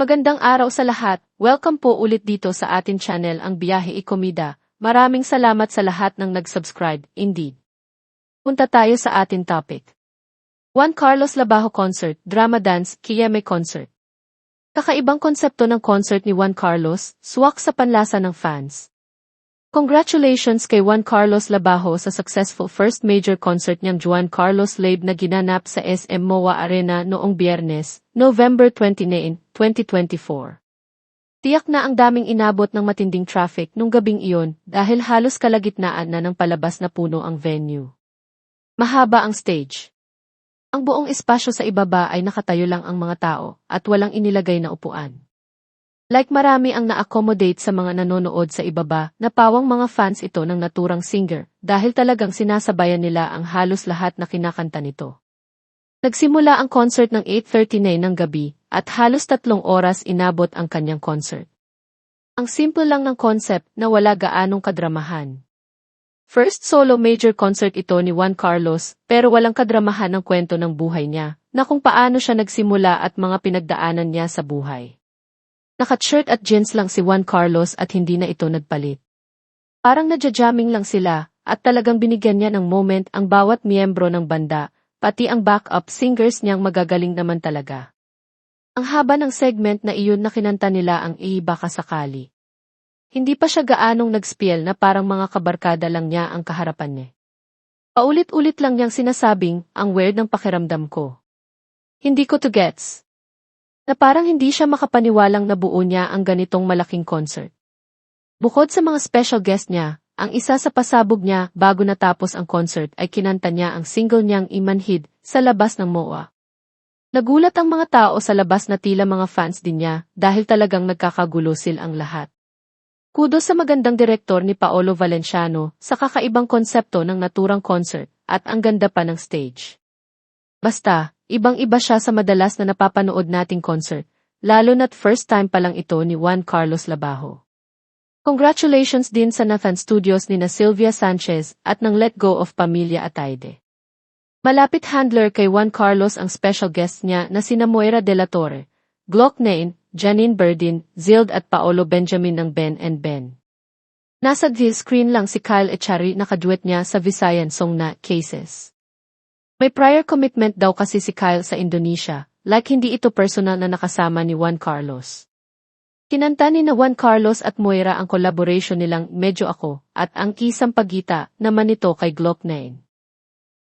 Magandang araw sa lahat. Welcome po ulit dito sa atin channel ang Biyahe Ikomida. Maraming salamat sa lahat ng nag-subscribe, indeed. Punta tayo sa atin topic. Juan Carlos Labajo Concert, Drama Dance, Kieme Concert. Kakaibang konsepto ng concert ni Juan Carlos, swak sa panlasa ng fans. Congratulations kay Juan Carlos Labajo sa successful first major concert niyang Juan Carlos Live na ginanap sa SM MOA Arena noong Biyernes, November 29, 2024. Tiyak na ang daming inabot ng matinding traffic nung gabing iyon dahil halos kalagitnaan na ng palabas na puno ang venue. Mahaba ang stage. Ang buong espasyo sa ibaba ay nakatayo lang ang mga tao at walang inilagay na upuan. Like marami ang na-accommodate sa mga nanonood sa ibaba na pawang mga fans ito ng naturang singer dahil talagang sinasabayan nila ang halos lahat na kinakanta nito. Nagsimula ang concert ng 8:39 ng gabi at halos 3 oras inabot ang kanyang concert. Ang simple lang ng concept na wala gaanong kadramahan. First solo major concert ito ni Juan Carlos pero walang kadramahan ng kwento ng buhay niya na kung paano siya nagsimula at mga pinagdaanan niya sa buhay. Naka-shirt at jeans lang si Juan Carlos at hindi na ito nagpalit. Parang nadja-jamming lang sila at talagang binigyan niya ng moment ang bawat miyembro ng banda, pati ang backup singers niyang magagaling naman talaga. Ang haba ng segment na iyon na kinanta nila ang Baka Sakali. Hindi pa siya gaanong nag-spiel na parang mga kabarkada lang niya ang kaharapan niya. Paulit-ulit lang niyang sinasabing, ang weird ng pakiramdam ko. Hindi ko to gets. Na parang hindi siya makapaniwalang nabuo niya ang ganitong malaking concert. Bukod sa mga special guest niya, ang isa sa pasabog niya bago natapos ang concert ay kinanta niya ang single niyang Imanhid sa labas ng MOA. Nagulat ang mga tao sa labas na tila mga fans din niya dahil talagang nagkakagulo ang lahat. Kudos sa magandang direktor ni Paolo Valenciano sa kakaibang konsepto ng naturang concert at ang ganda pa ng stage. Basta, ibang-iba siya sa madalas na napapanood nating concert, lalo na't first time pa lang ito ni Juan Carlos Labajo. Congratulations din sa Nathan Studios ni na Sylvia Sanchez at ng Let Go of Pamilya Atayde. Malapit handler kay Juan Carlos ang special guest niya na sina Moira de la Torre, Glock 9, Janine Berdin, Zild at Paolo Benjamin ng Ben and Ben. Nasa screen lang si Kyle Echari na kaduet niya sa Visayan song na Cases. May prior commitment daw kasi si Kyle sa Indonesia, like hindi ito personal na nakasama ni Juan Carlos. Kinanta ni na Juan Carlos at Moira ang collaboration nilang Medyo Ako at ang Kisang Pagita naman ito kay Glock 9.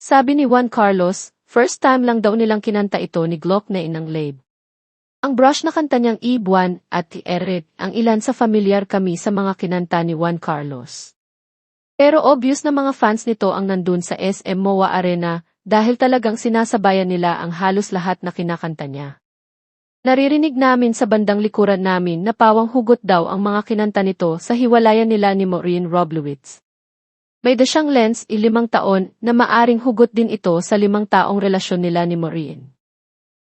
Sabi ni Juan Carlos, first time lang daw nilang kinanta ito ni Glock 9 ng Lab. Ang brush na kanta niyang Ibuan at Eret ang ilan sa familiar kami sa mga kinanta ni Juan Carlos. Pero obvious na mga fans nito ang nandun sa SM MOA Arena dahil talagang sinasabayan nila ang halos lahat na kinakanta niya. Naririnig namin sa bandang likuran namin na pawang hugot daw ang mga kinanta nito sa hiwalayan nila ni Maureen Roblowitz. May dasyang lens 5 taon na maaring hugot din ito sa 5 taong relasyon nila ni Maureen.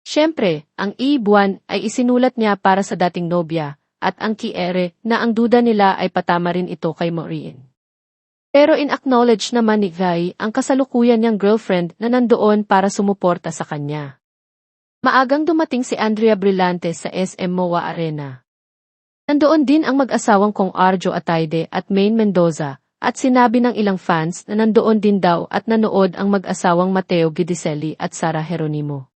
Siyempre, ang Ibuan ay isinulat niya para sa dating nobya at ang Kiere na ang duda nila ay patama rin ito kay Maureen. Pero in-acknowledge naman ni Guy ang kasalukuyan niyang girlfriend na nandoon para sumuporta sa kanya. Maagang dumating si Andrea Brillante sa SM MOA Arena. Nandoon din ang mag-asawang kong Arjo Atayde at Maine Mendoza at sinabi ng ilang fans na nandoon din daw at nanood ang mag-asawang Mateo Gidicelli at Sara Geronimo.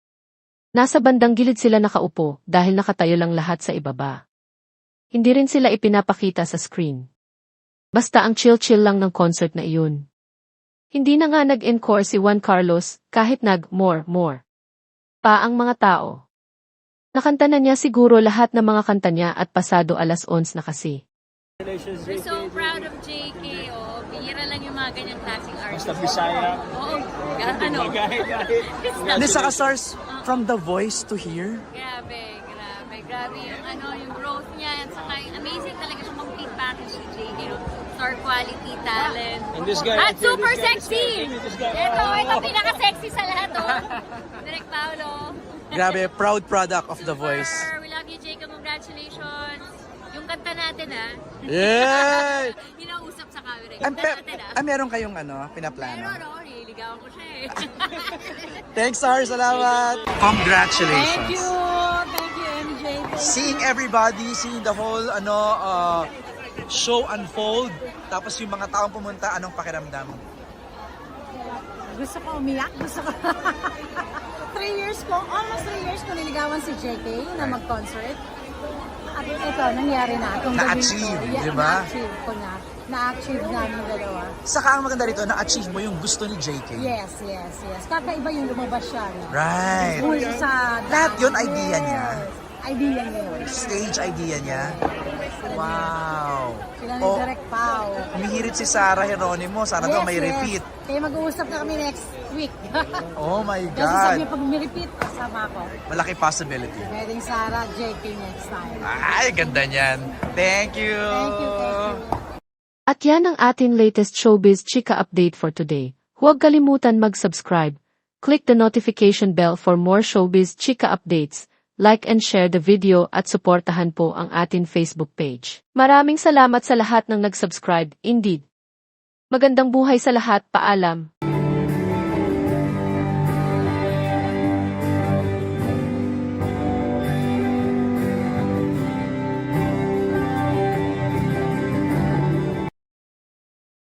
Nasa bandang gilid sila nakaupo dahil nakatayo lang lahat sa ibaba. Hindi rin sila ipinapakita sa screen. Basta ang chill-chill lang ng concert na iyon. Hindi na nga nag-encore si Juan Carlos kahit nag-more pa ang mga tao. Nakanta na niya siguro lahat ng mga kanta niya at pasado 11 na kasi. We're so proud of JK. Oh, bihira lang yung mga ganyang klaseng artist. Basta Bisaya. Oo. Ano? Hindi saka stars from The Voice to here. Grabe yung growth niya. At saka amazing talaga yung complete package si JK. Star quality, talent. And this guy, At super sexy! Ito pinaka-sexy sa lahat, oh. Direk Paolo. Grabe, proud product of The Voice. We love you, JK. Congratulations. Yung kanta natin, Yay! Hinausap sa camera. Am, meron kayong pinaplano? Pero, nililigawan ko siya eh. Thanks, Sar. Salamat. Congratulations. Thank you, MJ. seeing everybody, seeing the whole show unfold, tapos yung mga taong pumunta, anong pakiramdam? Gusto ko umiyak, gusto ko. 3 years ko niligawan si JK na mag-concert. At ito, nangyari na. Itong Na-achieve, gawin ko. di ba? Na-achieve ko na. Na-achieve namin dalawa. Saka ang maganda rito, na-achieve mo yung gusto ni JK. Yes. Kakaiba yung lumabas siya. No? Right. Full sa... Lahat yun, idea niya. Idea niya yun. Stage idea niya. Wow. Sila ni Oh, Direk Pao. umihirit si Sarah Geronimo. Sana daw may repeat. Kaya mag-uusap na kami next week. Oh my Kasi sabi God. niya, pag may-repeat, kasama ko. Malaki possibility. Pwedeng Sarah, JK next time. Ay, ganda niyan. Thank you. Thank you. At yan ang ating latest showbiz chika update for today. Huwag kalimutan mag-subscribe. Click the notification bell for more showbiz chika updates. Like and share the video at suportahan po ang ating Facebook page. Maraming salamat sa lahat ng nag-subscribe, indeed. Magandang buhay sa lahat, paalam.